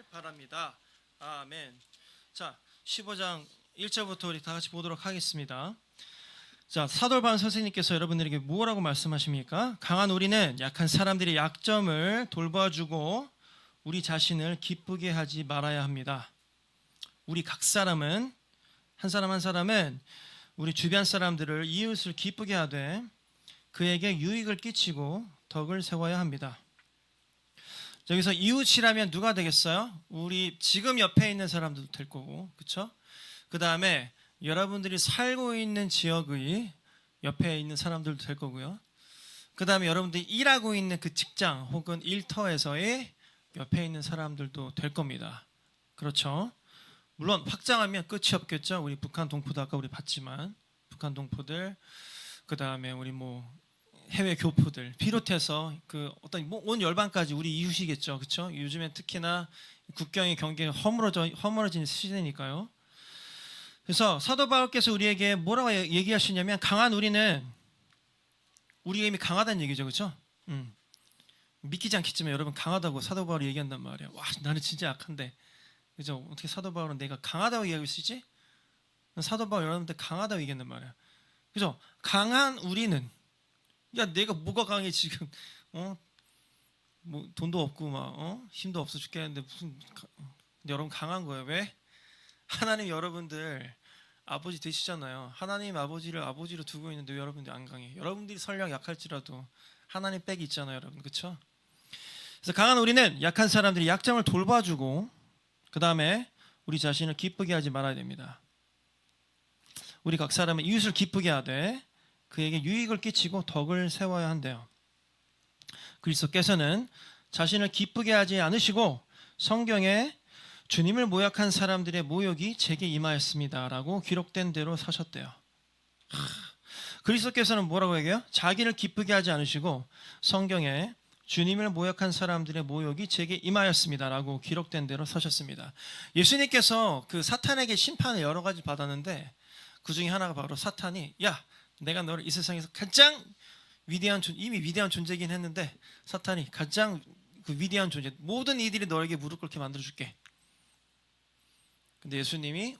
바랍니다. 아멘. 자, 15장 1절부터 우리 다 같이 보도록 하겠습니다. 자, 사도 바울 선생님께서 여러분들에게 뭐라고 말씀하십니까? 강한 우리는 약한 사람들의 약점을 돌봐주고 우리 자신을 기쁘게 하지 말아야 합니다. 우리 각 사람은 한 사람 한 사람은 우리 주변 사람들을 이웃을 기쁘게 하되 그에게 유익을 끼치고 덕을 세워야 합니다. 여기서 이웃이라면 누가 되겠어요? 우리 지금 옆에 있는 사람들도 될 거고, 그렇죠? 그 다음에 여러분들이 살고 있는 지역의 옆에 있는 사람들도 될 거고요. 그 다음에 여러분들이 일하고 있는 그 직장 혹은 일터에서의 옆에 있는 사람들도 될 겁니다. 그렇죠? 물론 확장하면 끝이 없겠죠. 우리 북한 동포도 아까 우리 봤지만 북한 동포들, 그 다음에 우리 해외 교포들 비롯해서 그 어떤 온 열방까지 우리 이웃이겠죠, 그렇죠? 요즘엔 특히나 국경의 경계가 허물어진 시대니까요. 그래서 사도 바울께서 우리에게 뭐라고 얘기하시냐면 강한 우리는 우리가 이미 강하다는 얘기죠, 그렇죠? 믿기지 않겠지만 여러분 강하다고 사도 바울이 얘기한단 말이에요. 와, 나는 진짜 약한데, 그죠? 어떻게 사도 바울은 내가 강하다고 얘기하고 있지? 사도 바울 여러분들 강하다고 얘기한단 말이에요, 그죠? 강한 우리는 야, 내가 뭐가 강해 지금? 돈도 없고 힘도 없어 죽겠는데 무슨? 여러분 강한 거예요. 왜? 하나님 여러분들 아버지 되시잖아요. 하나님 아버지를 아버지로 두고 있는데 왜 여러분들이 안 강해? 여러분들이 설령 약할지라도 하나님 백이 있잖아요, 여러분, 그렇죠? 그래서 강한 우리는 약한 사람들이 약점을 돌봐주고 그 다음에 우리 자신을 기쁘게 하지 말아야 됩니다. 우리 각 사람은 이웃을 기쁘게 하되 그에게 유익을 끼치고 덕을 세워야 한대요. 그리스도께서는 자신을 기쁘게 하지 않으시고 성경에 주님을 모욕한 사람들의 모욕이 제게 임하였습니다 라고 기록된 대로 사셨대요. 그리스도께서는 뭐라고 얘기해요? 자기를 기쁘게 하지 않으시고 성경에 주님을 모욕한 사람들의 모욕이 제게 임하였습니다 라고 기록된 대로 사셨습니다. 예수님께서 그 사탄에게 심판을 여러 가지 받았는데 그 중에 하나가 바로 사탄이 야, 내가 너를 이 세상에서 가장 위대한 이미 위대한 존재이긴 했는데 사탄이 가장 그 위대한 존재 모든 이들이 너에게 무릎 꿇게 만들어줄게. 근데 예수님이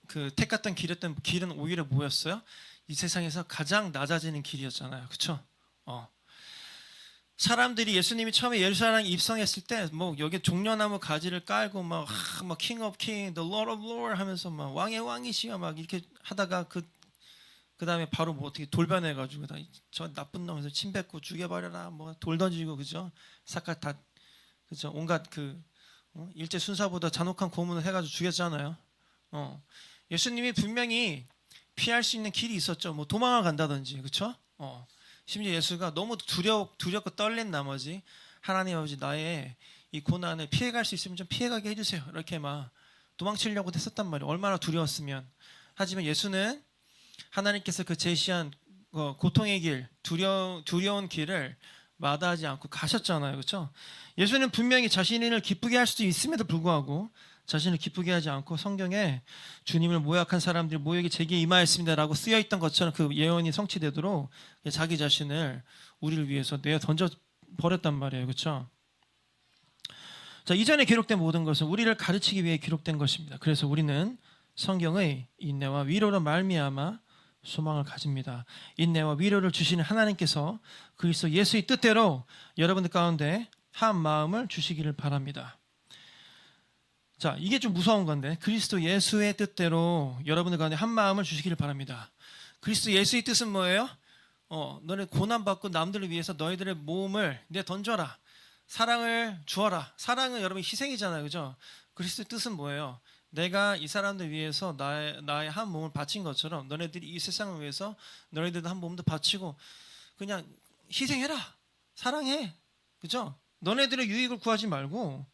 그 택했던 길은 오히려 뭐였어요? 이 세상에서 가장 낮아지는 길이었잖아요, 그렇죠? 사람들이 예수님이 처음에 예루살렘에 입성했을 때 여기 종려나무 가지를 깔고 막 king of king, the lord of lord 하면서 막 왕의 왕이시여 막 이렇게 하다가 그 다음에 바로 어떻게 돌변해가지고 저 나쁜 놈에서 침 뱉고 죽여버려라 돌 던지고, 그죠? 사카 다, 그죠? 온갖 일제 순사보다 잔혹한 고문을 해가지고 죽였잖아요. 예수님이 분명히 피할 수 있는 길이 있었죠. 도망을 간다든지, 그렇죠? 심지어 예수가 너무 두렵고 떨린 나머지 하나님 아버지 나의 이 고난을 피해갈 수 있으면 좀 피해가게 해주세요. 이렇게 막 도망치려고 했었단 말이에요. 얼마나 두려웠으면. 하지만 예수는 하나님께서 그 제시한 고통의 길, 두려운 길을 마다하지 않고 가셨잖아요, 그렇죠? 예수는 분명히 자신을 기쁘게 할 수도 있음에도 불구하고 자신을 기쁘게 하지 않고 성경에 주님을 모욕한 사람들이 모욕이 제게 임하였습니다라고 쓰여 있던 것처럼 그 예언이 성취되도록 자기 자신을 우리를 위해서 내어 던져 버렸단 말이에요, 그렇죠? 자, 이전에 기록된 모든 것은 우리를 가르치기 위해 기록된 것입니다. 그래서 우리는 성경의 인내와 위로로 말미암아 소망을 가집니다. 인내와 위로를 주시는 하나님께서 그리스도 예수의 뜻대로 여러분들 가운데 한 마음을 주시기를 바랍니다. 자, 이게 좀 무서운 건데 그리스도 예수의 뜻대로 여러분들 가운데 한 마음을 주시기를 바랍니다. 그리스도 예수의 뜻은 뭐예요? 너네 고난받고 남들을 위해서 너희들의 몸을 던져라. 사랑을 주어라. 사랑은 여러분 희생이잖아요, 그죠? 그리스도의 뜻은 뭐예요? 내가 이 사람들 위해서 나의 한 몸을 바친 것처럼 너네들이 이 세상을 위해서 너네들도 한 몸도 바치고 그냥 희생해라. 사랑해. 그죠? 너네들의 유익을 구하지 말고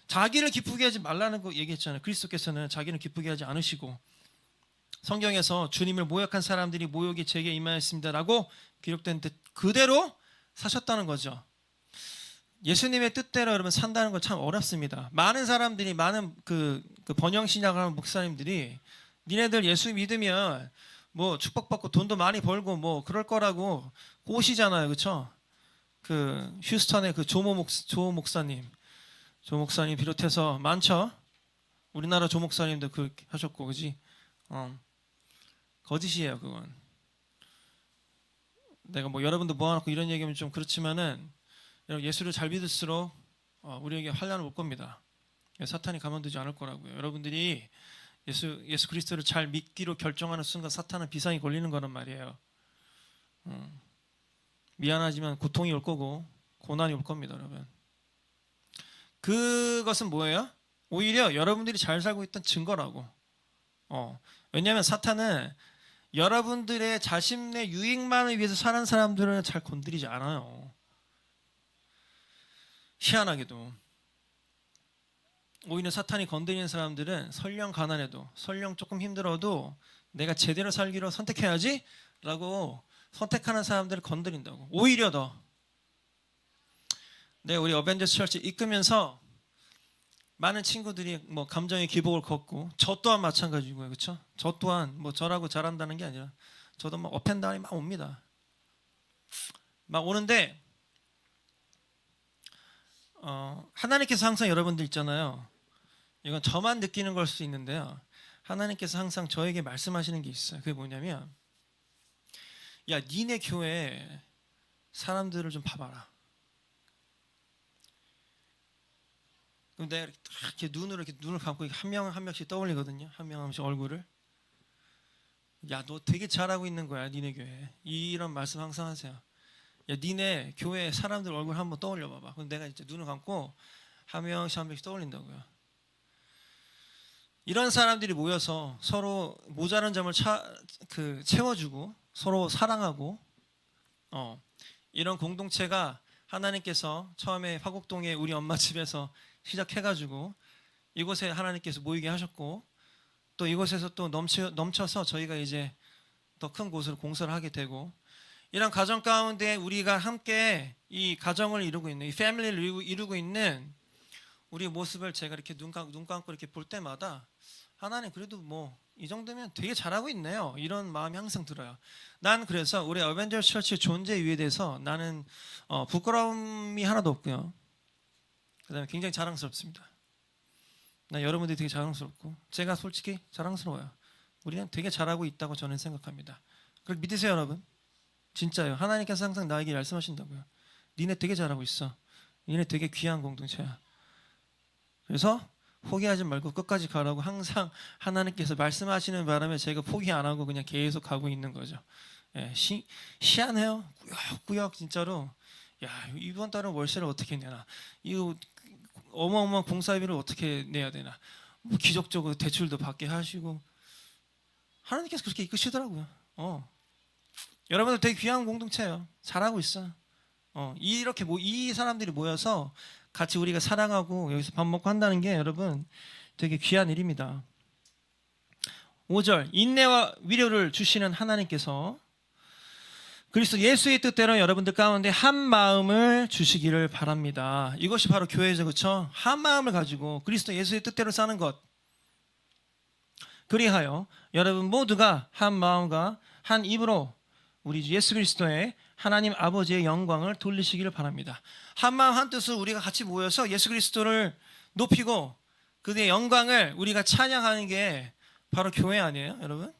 자기를 기쁘게 하지 말라는 거 얘기했잖아요. 그리스도께서는 자기를 기쁘게 하지 않으시고 성경에서 주님을 모욕한 사람들이 모욕이 제게 임하였습니다라고 기록된 듯 그대로 사셨다는 거죠. 예수님의 뜻대로 여러분 산다는 건 참 어렵습니다. 많은 사람들이 많은 그 번영신학을 하는 목사님들이 니네들 예수 믿으면 축복받고 돈도 많이 벌고 그럴 거라고 꼬시잖아요, 그렇죠? 그 휴스턴의 그 조 목사님 조 목사님 비롯해서 많죠. 우리나라 조 목사님도 그렇게 하셨고, 그지? 거짓이에요, 그건. 내가 뭐 여러분도 모아놓고 이런 얘기하면 좀 그렇지만은 예수를 잘 믿을수록 우리에게 환란을 올 겁니다. 사탄이 가만두지 않을 거라고요. 여러분들이 예수 그리스도를 잘 믿기로 결정하는 순간 사탄은 비상이 걸리는 거란 말이에요. 미안하지만 고통이 올 거고 고난이 올 겁니다, 여러분. 그것은 뭐예요? 오히려 여러분들이 잘 살고 있던 증거라고. 왜냐하면 사탄은 여러분들의 자신의 유익만을 위해서 사는 사람들은 잘 건드리지 않아요. 희한하게도 오히려 사탄이 건드리는 사람들은 설령 가난해도 설령 조금 힘들어도 내가 제대로 살기로 선택해야지 라고 선택하는 사람들을 건드린다고. 오히려 더 우리 어벤져스 철치 이끄면서 많은 친구들이 뭐 감정의 기복을 걷고 저 또한 마찬가지고요. 그렇죠? 저 또한 뭐 저라고 잘한다는 게 아니라 저도 막 업앤다운이 막 옵니다. 막 오는데 하나님께서 항상 여러분들 있잖아요. 이건 저만 느끼는 걸 수 있는데요. 하나님께서 항상 저에게 말씀하시는 게 있어요. 그게 뭐냐면 야, 니네 교회 사람들을 좀 봐봐라. 그럼 내가 이렇게 눈을 감고 한 명 한 명씩 떠올리거든요. 한 명 한 명씩 얼굴을. 야, 너 되게 잘하고 있는 거야, 니네 교회. 이런 말씀 항상 하세요. 야, 니네 교회 사람들 얼굴 한번 떠올려 봐봐. 그럼 내가 이제 눈을 감고 한 명씩 한 명씩 떠올린다고요. 이런 사람들이 모여서 서로 모자란 점을 채워주고 서로 사랑하고 이런 공동체가 하나님께서 처음에 화곡동에 우리 엄마 집에서 시작해가지고 이곳에 하나님께서 모이게 하셨고 또 이곳에서 또 넘쳐서 저희가 이제 더 큰 곳으로 공사를 하게 되고 이런 가정 가운데 우리가 함께 이 가정을 이루고 있는 이 패밀리를 이루고 있는 우리 모습을 제가 이렇게 눈 감고 이렇게 볼 때마다 하나님 그래도 뭐 이 정도면 되게 잘하고 있네요. 이런 마음이 항상 들어요. 난 그래서 우리 어벤져스 처치의 존재 이유에 대해서 나는 부끄러움이 하나도 없고요. 그다음에 굉장히 자랑스럽습니다. 난 여러분들이 되게 자랑스럽고 제가 솔직히 자랑스러워요. 우리는 되게 잘하고 있다고 저는 생각합니다. 그걸 믿으세요, 여러분. 진짜요. 하나님께서 항상 나에게 말씀하신다고요. 니네 되게 잘하고 있어. 니네 되게 귀한 공동체야. 그래서 포기하지 말고 끝까지 가라고 항상 하나님께서 말씀하시는 바람에 제가 포기 안 하고 그냥 계속 가고 있는 거죠. 예, 희한해요. 꾸역꾸역 진짜로. 야, 이번 달은 월세를 어떻게 내나? 이거 어마어마한 공사비를 어떻게 내야 되나? 뭐 기적적으로 대출도 받게 하시고 하나님께서 그렇게 이끄시더라고요. 여러분들 되게 귀한 공동체예요. 잘하고 있어. 이렇게 이 사람들이 모여서 같이 우리가 사랑하고 여기서 밥 먹고 한다는 게 여러분 되게 귀한 일입니다. 5절 인내와 위로를 주시는 하나님께서 그리스도 예수의 뜻대로 여러분들 가운데 한 마음을 주시기를 바랍니다. 이것이 바로 교회죠, 그렇죠? 한 마음을 가지고 그리스도 예수의 뜻대로 사는 것. 그리하여 여러분 모두가 한 마음과 한 입으로 우리 주 예수 그리스도의 하나님 아버지의 영광을 돌리시기를 바랍니다. 한 마음 한 뜻으로 우리가 같이 모여서 예수 그리스도를 높이고 그의 영광을 우리가 찬양하는 게 바로 교회 아니에요, 여러분?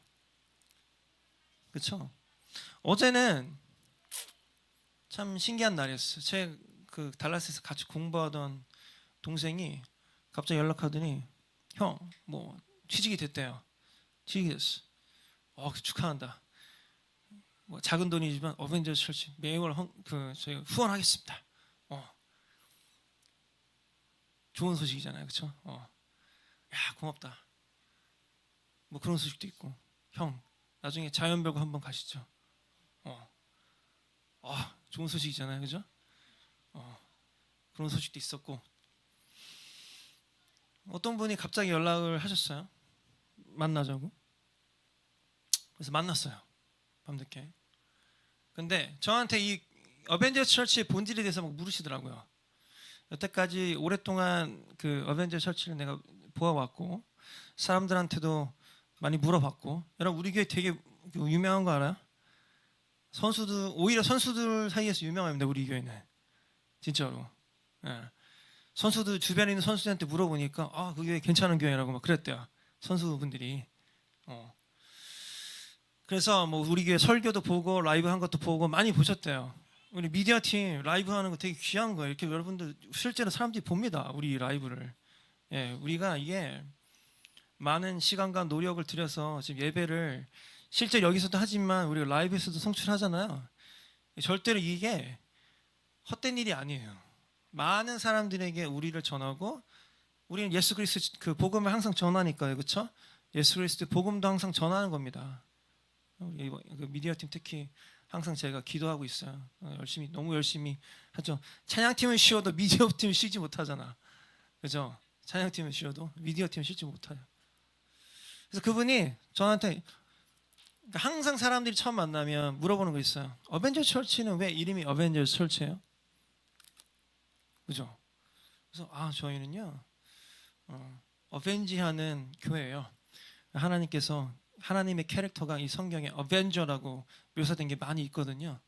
그렇죠? 어제는 참 신기한 날이었어요. 제 그 달라스에서 같이 공부하던 동생이 갑자기 연락하더니 형, 뭐 취직이 됐대요. 취직이 됐어. 축하한다. 뭐 작은 돈이지만 어벤져스 철치 매월 저희가 후원하겠습니다. 좋은 소식이잖아요, 그렇죠? 야, 고맙다. 뭐 그런 소식도 있고, 형 나중에 자연별고 한번 가시죠. 좋은 소식이잖아요, 그죠? 그런 소식도 있었고, 어떤 분이 갑자기 연락을 하셨어요. 만나자고. 그래서 만났어요. 밤늦게. 근데 저한테 이 어벤져스 처치의 본질에 대해서 막 물으시더라고요. 여태까지 오랫동안 그 어벤져스 처치를 내가 보아왔고 사람들한테도 많이 물어봤고, 여러분 우리 교회 되게 유명한 거 알아요? 오히려 선수들 사이에서 유명합니다. 우리 교회는 진짜로. 예. 선수들 주변에 있는 선수들한테 물어보니까 그 교회 괜찮은 교회라고 막 그랬대요. 선수분들이. 그래서 뭐 우리 교회 설교도 보고 라이브 한 것도 보고 많이 보셨대요. 우리 미디어 팀 라이브 하는 거 되게 귀한 거예요. 이렇게 여러분들 실제로 사람들이 봅니다. 우리 라이브를. 예, 우리가 이게 많은 시간과 노력을 들여서 지금 예배를 실제 여기서도 하지만 우리가 라이브에서도 송출하잖아요. 절대로 이게 헛된 일이 아니에요. 많은 사람들에게 우리를 전하고 우리는 예수 그리스도 그 복음을 항상 전하니까요, 그렇죠? 예수 그리스도 복음도 항상 전하는 겁니다. 우리 그 미디어 팀 특히 항상 제가 기도하고 있어요. 열심히 너무 열심히 하죠. 찬양팀은 쉬어도 미디어 팀은 쉬지 못하잖아, 그죠? 찬양팀은 쉬어도 미디어 팀은 쉬지 못해요. 그래서 그분이 저한테 항상 사람들이 처음 만나면 물어보는 거 있어요. 어벤져스 철치는 왜 이름이 어벤져스 철치예요? 그죠? 그래서 저희는요 어벤지하는 교회예요. 하나님께서 하나님의 캐릭터가 이 성경에 어벤져라고 묘사된 게 많이 있거든요.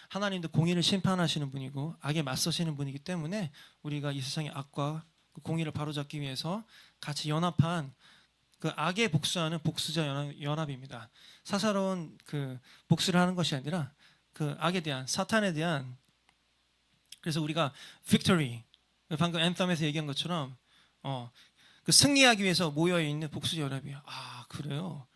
하나님도 공의를 심판하시는 분이고 악에 맞서시는 분이기 때문에 우리가 이 세상의 악과 그 공의를 바로잡기 위해서 같이 연합한 그 악에 복수하는 복수자 연합입니다. 사사로운 그 복수를 하는 것이 아니라 그 악에 대한 사탄에 대한 그래서 우리가 victory 방금 앤썸에서 얘기한 것처럼 그 승리하기 위해서 모여 있는 복수자 연합이야. 그래요.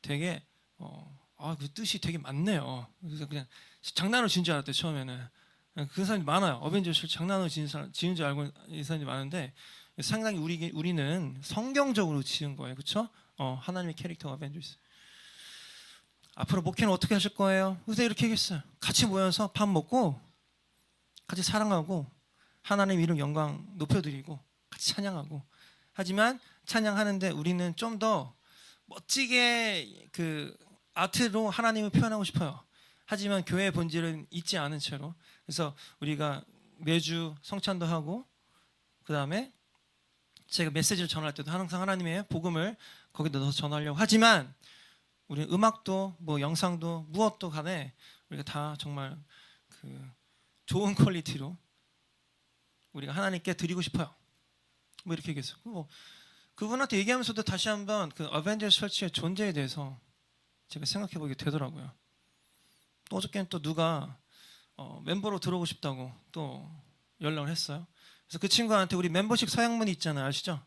되게 그 뜻이 되게 많네요. 그래서 그냥 장난으로 지은 줄 알았대 처음에는. 그 사람이 많아요. 어벤져스 장난으로 지은 줄 알고 이 사람이 많은데 상당히 우리는 성경적으로 지은 거예요, 그렇죠? 하나님의 캐릭터가 어벤져스. 앞으로 목회는 어떻게 하실 거예요? 그래서 이렇게 얘기했어요. 같이 모여서 밥 먹고 같이 사랑하고 하나님 이름 영광 높여드리고 같이 찬양하고. 하지만 찬양하는데 우리는 좀 더 멋지게 그 아트로 하나님을 표현하고 싶어요. 하지만 교회의 본질은 잊지 않은 채로. 그래서 우리가 매주 성찬도 하고 그 다음에 제가 메시지를 전할 때도 항상 하나님의 복음을 거기다 넣어서 전하려고 하지만 우리 음악도 뭐 영상도 무엇도 간에 우리가 다 정말 그 좋은 퀄리티로 우리가 하나님께 드리고 싶어요. 뭐 이렇게 얘기했어요. 뭐 그분한테 얘기하면서도 다시 한번 그 어벤져스 철치의 존재에 대해서 제가 생각해 보게 되더라고요. 또 어저께는 또 누가 멤버로 들어오고 싶다고 또 연락을 했어요. 그래서 그 친구한테 우리 멤버십 서약문이 있잖아요, 아시죠?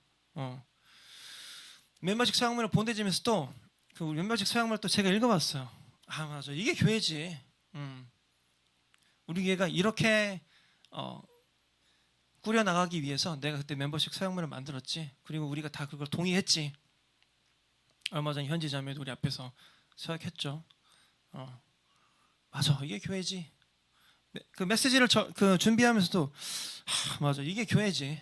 멤버십 서약문을 보내주면서 또 그 멤버십 서약문을 또 제가 읽어봤어요. 맞아, 이게 교회지. 우리 교회가 이렇게 꾸려 나가기 위해서 내가 그때 멤버십 서약문을 만들었지. 그리고 우리가 다 그걸 동의했지. 얼마 전 현지 자매도 우리 앞에서 서약했죠. 맞아, 이게 교회지. 그 메시지를 그 준비하면서도 맞아, 이게 교회지.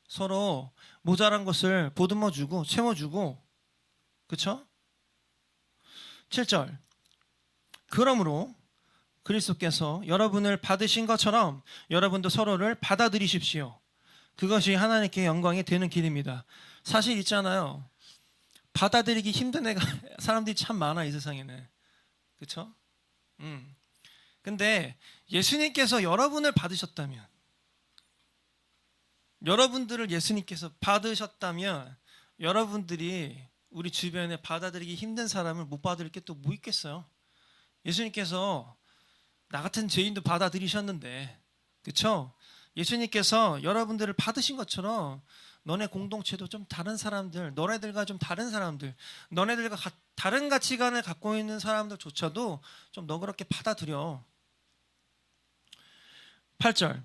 서로 모자란 것을 보듬어주고 채워주고, 그렇죠? 7절. 그러므로 그리스도께서 여러분을 받으신 것처럼 여러분도 서로를 받아들이십시오. 그것이 하나님께 영광이 되는 길입니다. 사실 있잖아요. 받아들이기 힘든 사람들이 참 많아, 이 세상에는. 그렇죠? 근데 예수님께서 여러분을 받으셨다면, 여러분들을 예수님께서 받으셨다면 여러분들이 우리 주변에 받아들이기 힘든 사람을 못 받을 게 또 뭐 있겠어요? 예수님께서 나 같은 죄인도 받아들이셨는데, 그렇죠? 예수님께서 여러분들을 받으신 것처럼 너네 공동체도 좀 다른 사람들, 너네들과 좀 다른 사람들, 너네들과 다른 가치관을 갖고 있는 사람들조차도 좀 너그럽게 받아들여. 8절.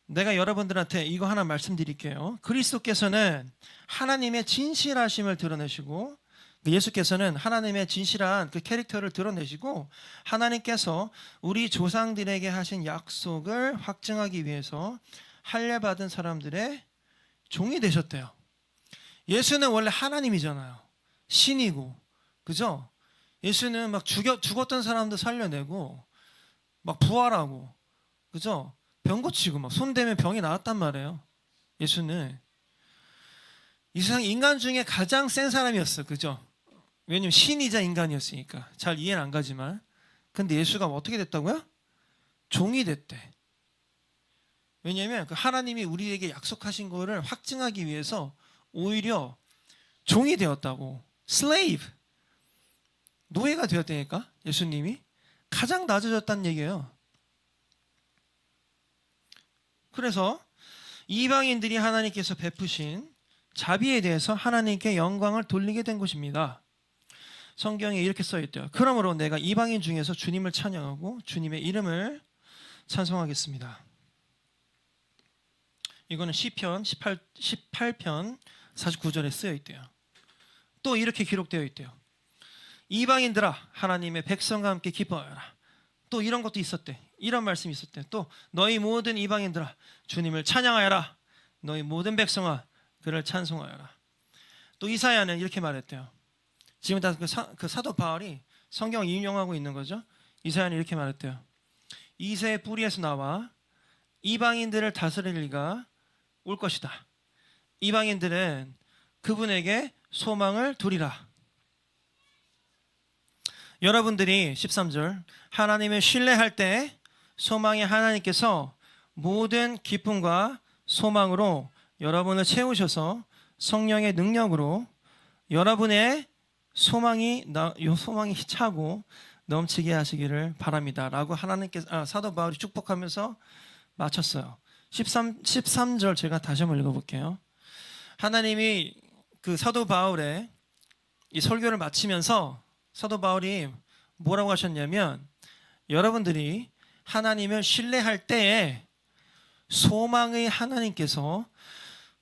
내가 여러분들한테 이거 하나 말씀드릴게요. 그리스도께서는 하나님의 진실하심을 드러내시고, 예수께서는 하나님의 진실한 그 캐릭터를 드러내시고, 하나님께서 우리 조상들에게 하신 약속을 확증하기 위해서 할례받은 사람들의 종이 되셨대요. 예수는 원래 하나님이잖아요. 신이고, 그죠? 예수는 막 죽었던 사람도 살려내고, 막 부활하고, 그죠? 병 고치고 막 손 대면 병이 나았단 말이에요. 예수는 이 세상 인간 중에 가장 센 사람이었어, 그죠? 왜냐면 신이자 인간이었으니까 잘 이해는 안 가지만. 근데 예수가 어떻게 됐다고요? 종이 됐대. 왜냐하면 그 하나님이 우리에게 약속하신 거를 확증하기 위해서 오히려 종이 되었다고. slave. 노예가 되었다니까. 예수님이 가장 낮아졌다는 얘기예요. 그래서 이방인들이 하나님께서 베푸신 자비에 대해서 하나님께 영광을 돌리게 된 것입니다. 성경에 이렇게 써 있대요. 그러므로 내가 이방인 중에서 주님을 찬양하고 주님의 이름을 찬송하겠습니다. 이거는 시편 18편 49절에 쓰여 있대요. 또 이렇게 기록되어 있대요. 이방인들아 하나님의 백성과 함께 기뻐하여라. 또 이런 것도 있었대. 이런 말씀이 있었대. 또 너희 모든 이방인들아 주님을 찬양하여라. 너희 모든 백성아 그를 찬송하여라. 또 이사야는 이렇게 말했대요. 지금 다 그 사도 바울이 성경을 인용하고 있는 거죠. 이사야는 이렇게 말했대요. 이새의 뿌리에서 나와 이방인들을 다스릴 이가 올 것이다. 이방인들은 그분에게 소망을 두리라. 여러분들이 13절 하나님을 신뢰할 때 소망의 하나님께서 모든 기쁨과 소망으로 여러분을 채우셔서 성령의 능력으로 여러분의 소망이 차고 넘치게 하시기를 바랍니다. 라고 하나님께서 사도 바울이 축복하면서 마쳤어요. 13절 제가 다시 한번 읽어볼게요. 하나님이 그 사도 바울의 이 설교를 마치면서 사도 바울이 뭐라고 하셨냐면 여러분들이 하나님을 신뢰할 때에 소망의 하나님께서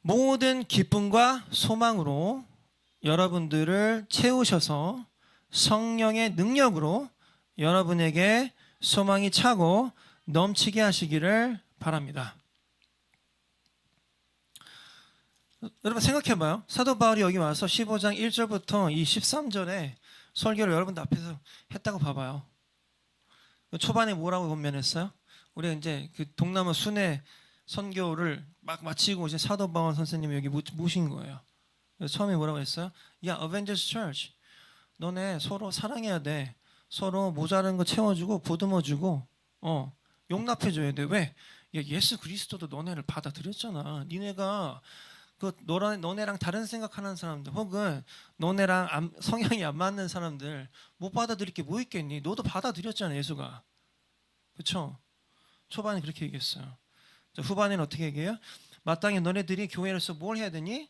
모든 기쁨과 소망으로 여러분들을 채우셔서 성령의 능력으로 여러분에게 소망이 차고 넘치게 하시기를 바랍니다. 여러분 생각해봐요. 사도 바울이 여기 와서 15장 1절부터 이 13절에 설교를 여러분들 앞에서 했다고 봐봐요. 초반에 뭐라고 권면했어요? 우리가 이제 그 동남아 순회 선교를 막 마치고 이제 사도 바울 선생님이 여기 모신 거예요. 그래서 처음에 뭐라고 했어요? 야, Avengers Church, 너네 서로 사랑해야 돼. 서로 모자란 거 채워주고 보듬어주고, 용납해줘야 돼. 왜? 야, 예수 그리스도도 너네를 받아들였잖아. 니네가 그 너네랑 다른 생각하는 사람들 혹은 너네랑 성향이 안 맞는 사람들 못 받아들일 게 뭐 있겠니? 너도 받아들였잖아 예수가. 그렇죠? 초반에 그렇게 얘기했어요. 후반에는 어떻게 얘기해요? 마땅히 너네들이 교회로서 뭘 해야 되니?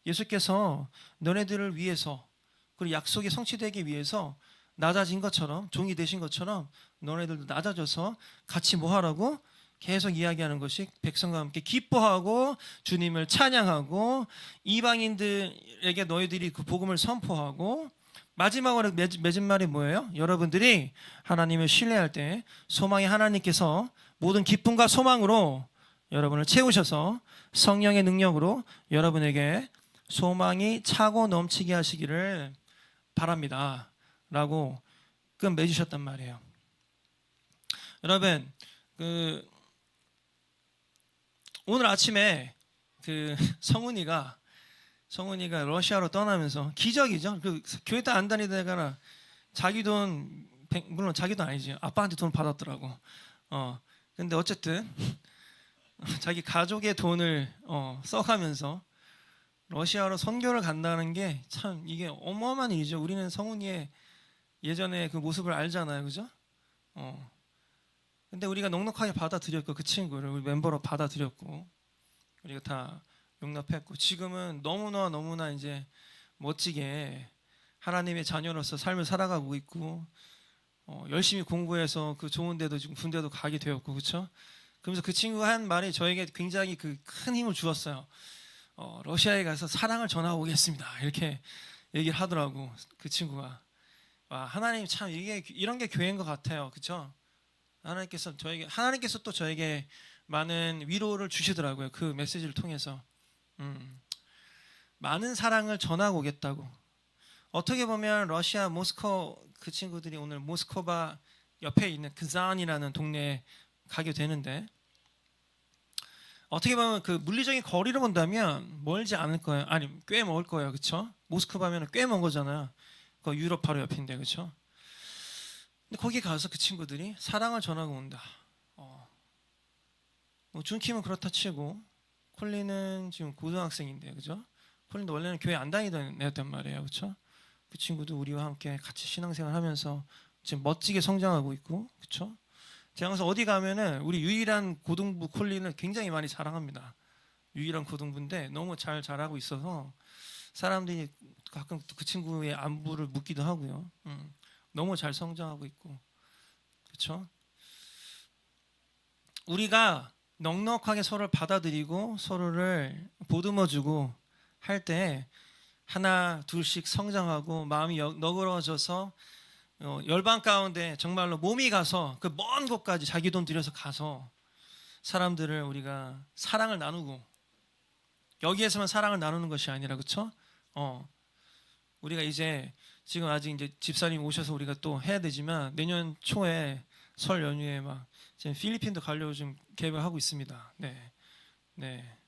예수께서 너네들을 위해서 그리고 약속이 성취되기 위해서 낮아진 것처럼 종이 되신 것처럼 너네들도 낮아져서 같이 뭐 하라고? 계속 이야기하는 것이 백성과 함께 기뻐하고 주님을 찬양하고 이방인들에게 너희들이 그 복음을 선포하고 마지막으로 맺은 말이 뭐예요? 여러분들이 하나님을 신뢰할 때 소망의 하나님께서 모든 기쁨과 소망으로 여러분을 채우셔서 성령의 능력으로 여러분에게 소망이 차고 넘치게 하시기를 바랍니다. 라고 끝 맺으셨단 말이에요. 여러분 오늘 아침에 그 성훈이가 러시아로 떠나면서 기적이죠. 그 교회 안 다니다가 자기 돈 물론 자기 돈 아니지 아빠한테 돈 받았더라고. 근데 어쨌든 자기 가족의 돈을 써가면서 러시아로 선교를 간다는 게 참 이게 어마어마한 일이죠. 우리는 성훈이의 예전에 그 모습을 알잖아요, 그죠? 근데 우리가 넉넉하게 받아들였고 그 친구를 우리 멤버로 받아들였고 우리가 다 용납했고 지금은 너무나 이제 멋지게 하나님의 자녀로서 삶을 살아가고 있고 열심히 공부해서 그 좋은 데도 지금 군대도 가게 되었고 그렇죠? 그러면서 그 친구가 한 말이 저에게 굉장히 그 큰 힘을 주었어요. 러시아에 가서 사랑을 전하고 오겠습니다. 이렇게 얘기를 하더라고 그 친구가. 와, 하나님 참 이런 게 교회인 것 같아요, 그렇죠? 하나님께서 또 저에게 많은 위로를 주시더라고요. 그 메시지를 통해서 많은 사랑을 전하고 오겠다고. 어떻게 보면 러시아 모스코 그 친구들이 오늘 모스크바 옆에 있는 그잔이라는 동네에 가게 되는데 어떻게 보면 그 물리적인 거리로 본다면 멀지 않을 거예요. 아니 꽤 멀 거예요, 그렇죠? 모스크바면 꽤 먼 거잖아요. 그 유럽 바로 옆인데, 그렇죠? 근데 거기 가서 그 친구들이 사랑을 전하고 온다. 뭐 준킴은 그렇다 치고 콜린은 지금 고등학생인데 그죠? 콜린도 원래는 교회 안 다니던 애였단 말이에요, 그렇죠? 그 친구도 우리와 함께 같이 신앙생활하면서 지금 멋지게 성장하고 있고, 그렇죠? 제가 항상 어디 가면은 우리 유일한 고등부 콜린을 굉장히 많이 자랑합니다. 유일한 고등부인데 너무 잘 자라고 있어서 사람들이 가끔 그 친구의 안부를 묻기도 하고요. 너무 잘 성장하고 있고, 그렇죠? 우리가 넉넉하게 서로를 받아들이고 서로를 보듬어주고 할 때 하나 둘씩 성장하고 마음이 너그러워져서 열방 가운데 정말로 몸이 가서 그 먼 곳까지 자기 돈 들여서 가서 사람들을 우리가 사랑을 나누고 여기에서만 사랑을 나누는 것이 아니라 그렇죠? 우리가 이제 지금 아직 이제 집사님 오셔서 우리가 또 해야 되지만 내년 초에 설 연휴에 막 지금 필리핀도 가려고 지금 계획하고 있습니다. 네, 네,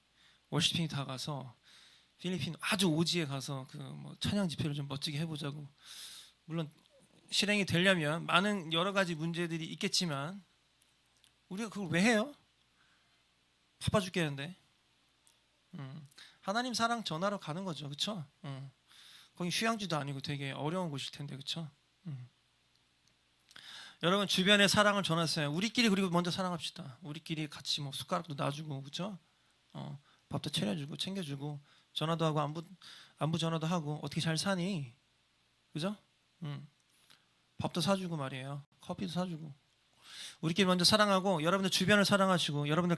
월시핑 다 가서 필리핀 아주 오지에 가서 그 뭐 찬양 집회를 좀 멋지게 해보자고. 물론 실행이 되려면 많은 여러 가지 문제들이 있겠지만 우리가 그걸 왜 해요? 바빠 죽겠는데. 하나님 사랑 전하러 가는 거죠, 그렇죠? 거기 휴양지도 아니고 되게 어려운 곳일 텐데, 그렇죠? 여러분 주변에 사랑을 전하세요. 우리끼리 그리고 먼저 사랑합시다. 우리끼리 같이 뭐 숟가락도 놔주고, 그렇죠? 밥도 차려주고 챙겨주고 전화도 하고 안부 전화도 하고 어떻게 잘 사니, 그죠? 밥도 사주고 말이에요. 커피도 사주고. 우리끼리 먼저 사랑하고 여러분들 주변을 사랑하시고 여러분들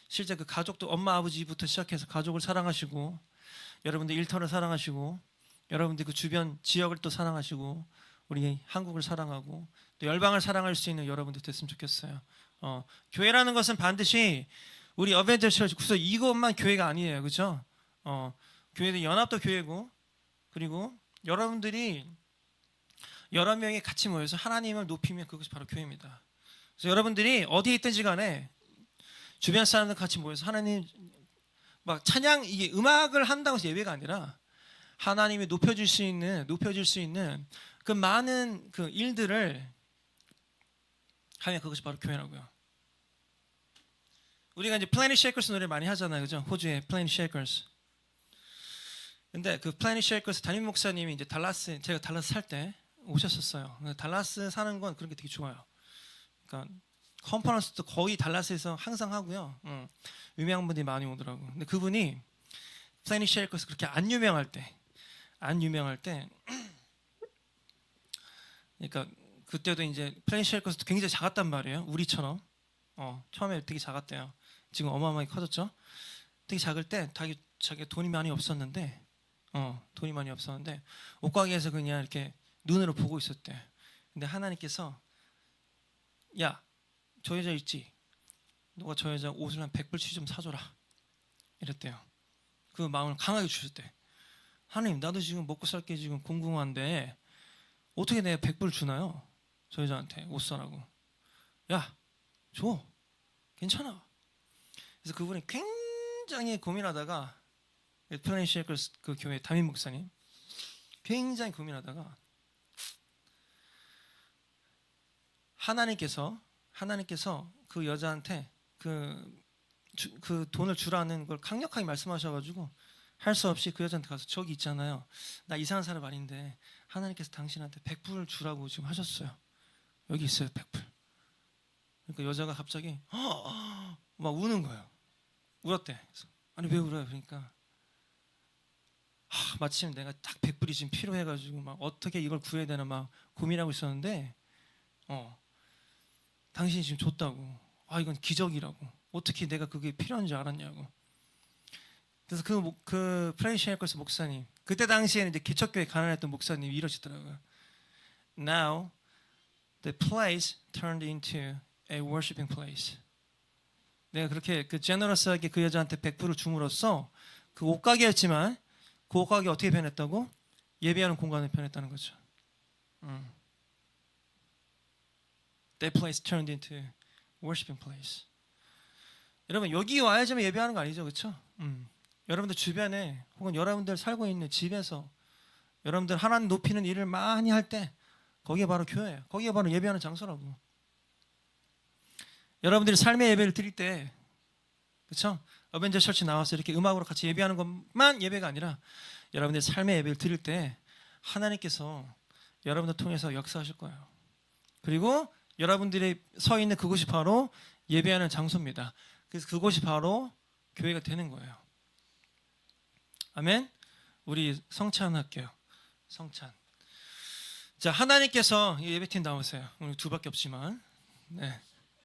실제 그 가족도 엄마 아버지부터 시작해서 가족을 사랑하시고 여러분들 일터를 사랑하시고 여러분들 그 주변 지역을 또 사랑하시고 우리 한국을 사랑하고 또 열방을 사랑할 수 있는 여러분들 됐으면 좋겠어요. 교회라는 것은 반드시 우리 어벤져스 구서 이것만 교회가 아니에요, 그렇죠? 교회도 연합도 교회고 그리고 여러분들이 여러 명이 같이 모여서 하나님을 높이면 그것이 바로 교회입니다. 그래서 여러분들이 어디에 있든지 간에 주변 사람들 같이 모여서 하나님 막 찬양 이게 음악을 한다고 해서 예배가 아니라 하나님이 높여질 수 있는 그 많은 그 일들을 하면 그것이 바로 교회라고요. 우리가 이제 플래닛 쉐이커스 노래 많이 하잖아요, 그죠? 호주의 플래닛 쉐이커스. 근데 그 플래닛 쉐이커스 담임 목사님이 이제 제가 달라스 살 때 오셨었어요. 달라스 사는 건 그런 게 되게 좋아요. 그러니까 컨퍼런스도 거의 달라스에서 항상 하고요. 유명한 분들이 많이 오더라고. 근데 그분이 플래닛 쉐이커스 그렇게 안 유명할 때, 그러니까 그때도 이제 플래닛 쉐이커스도 굉장히 작았단 말이에요. 우리처럼. 처음에 되게 작았대요. 지금 어마어마하게 커졌죠. 되게 작을 때 자기 돈이 많이 없었는데, 옷가게에서 그냥 이렇게 눈으로 보고 있었대. 근데 하나님께서 야, 저 여자 있지? 너가 저 여자 옷을 한 100불치 좀 사줘라. 이랬대요. 그 마음을 강하게 주셨대. 하나님, 나도 지금 먹고 살 게 지금 궁금한데 어떻게 내가 100불 주나요? 저 여자한테 옷 사라고. 야, 줘. 괜찮아. 그래서 그분이 굉장히 고민하다가 플래닛 쉐이커스 그 교회 담임 목사님 굉장히 고민하다가 하나님께서 그 여자한테 그 돈을 주라는 걸 강력하게 말씀하셔가지고 할 수 없이 그 여자한테 가서 저기 있잖아요. 나 이상한 사람 아닌데 하나님께서 당신한테 100불 주라고 지금 하셨어요. 여기 있어요, 100불. 그러니까 여자가 갑자기 막 우는 거예요. 울었대. 그래서 아니 왜 울어요? 그러니까 마침 내가 딱 100불이 지금 필요해가지고 막 어떻게 이걸 구해야 되나 막 고민하고 있었는데 당신이 지금 줬다고. 이건 기적이라고. 어떻게 내가 그게 필요한 줄 알았냐고. 그래서 그 플래닛 쉐이커스 목사님 그때 당시에는 이제 개척교회 가난했던 목사님이 이러시더라고요. Now the place turned into a worshiping place. 내가 그렇게 그 제너러스하게 그 여자한테 100불을 줌으로써 그 옷가게였지만 그 옷가게 어떻게 변했다고? 예배하는 공간을 변했다는 거죠. That place turned into worshiping place. 여러분 여기 와야지만 예배하는 거 아니죠, 그렇죠? 여러분들 주변에 혹은 여러분들 살고 있는 집에서 여러분들 하나님 높이는 일을 많이 할 때 거기에 바로 교회예요. 거기에 바로 예배하는 장소라고. 여러분들이 삶의 예배를 드릴 때 그렇죠? 어벤져 철치 나와서 이렇게 음악으로 같이 예배하는 것만 예배가 아니라 여러분들 삶의 예배를 드릴 때 하나님께서 여러분들 통해서 역사하실 거예요. 그리고 여러분들이 서 있는 그곳이 바로 예배하는 장소입니다. 그래서 그곳이 바로 교회가 되는 거예요. 아멘. 우리 성찬 할게요. 성찬. 자, 하나님께서 예배팀 나오세요. 오늘 2밖에 없지만. 네.